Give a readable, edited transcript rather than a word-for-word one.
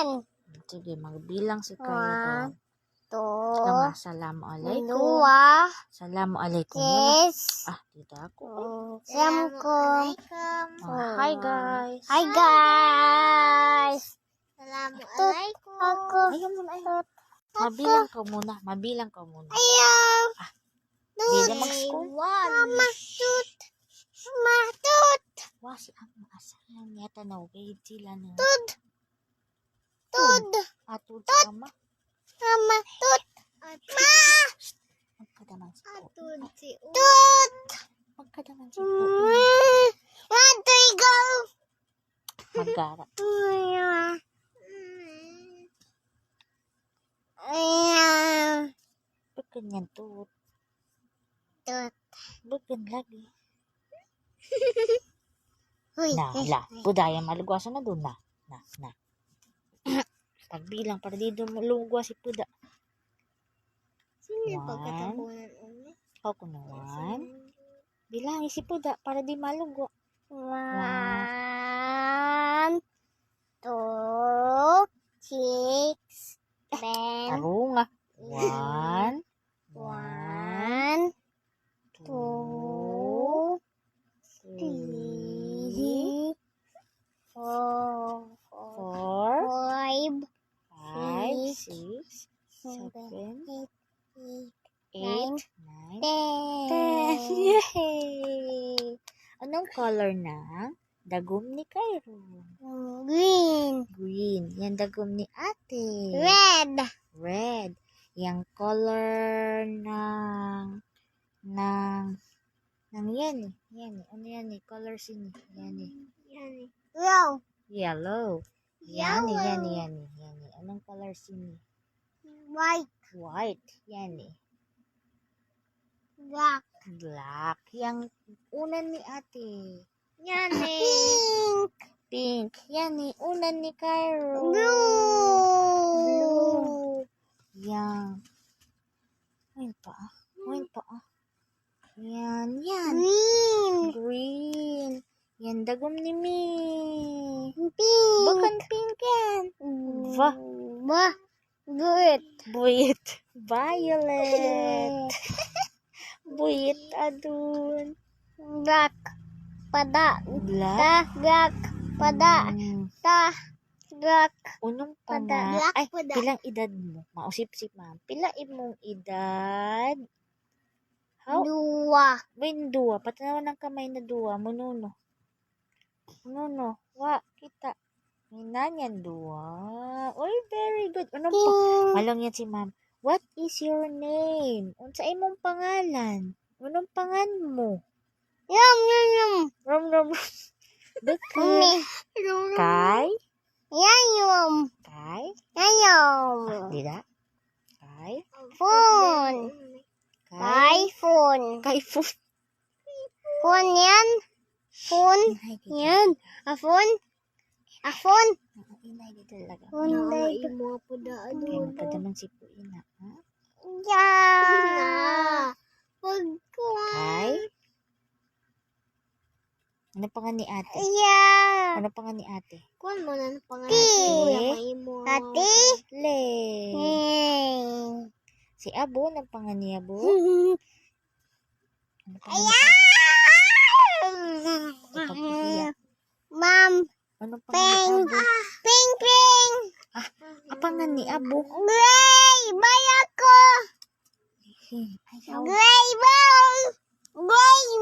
One. Sige, magbilang si Cairo. One, two, Assalamualaikum. dua, Assalamualaikum muna. tres, Dito ako. Assalamualaikum. Hi guys. Hi guys. Assalamualaikum. Ayaw muna, ayaw. Mabilang ka muna. Ayaw. Di na mag-school. Mama tut. Mama tut. Wah, si Ama asahan yata na okay sila na. Tud. Tud. Atod si Ama. Mama tut. Ma. Magkadaman si Po. Tut. Magkadaman si Po. One, two, go. Magara. Ba't ganyan tut? Tut. Ba't ganyan lagi? Uy. Budaya malugwasan na doon na. Pagbilang para di doon malugwas si Puda. Sino One. pagkatapunan ulit? Ako na one. Bilangin si Puda para di malugwa. One, two, six, seven, Arunga. One. one, two, three, four, five, Five, six, 6, 7, nine, 8, 9, 10. 10. Yay! Anong color ng dagom ni Cairo? Green, Green. Yan dagom ni ate. red, Red. Yang color ng yan eh. Ano yan eh? Colors ini. Yan eh. yellow, Yellow. Yan eh. Anong colors ini? white, White. Yan eh. black, Black. Yang unan ni ate. Yan eh. pink, Pink. Yan eh. Unan ni Cairo. blue, Yang. Ayun pa. Yan. green, Green. Yan dagom ni Mi. pink, Bakan pink yan. good, Buit. Violet. Buit adun. black, pada, Black. black, pada, black, Unong pa Pada. na. Ay, Pada. pilang edad mo? Mausip-sip ma'am. Pila imong edad? How? dua, Dua. Patanawan ng kamay na dua. Mununo. Wa, kita. Minanyan dua. Oy, very good. Unong pa? pink, Malong yan si ma'am. What is your name? Unsa imong pangalan? Unong pangan mo? yum, Rom. Betul. Kai? yum, Kai? Dida? Kai? phone, iPhone, Kai food. phone yan, phone, yan, phone, Inay dito talaga. phone, Imo po daan. Kaya magkadaman si Puina. Ha? yeah, Kai? Ano pangan ni ate? yeah, Ano pangan ni ate? Kuan mo na ng pangalan. Ate? Imo. ate, Le. hey, Si Abo, ano pangan ni Abo? Ano pangan ni Abo? mom, Ano pangan ni Abo? ping, Ang pangan ni Abo? gray, bayako, Ayaw. gray ball,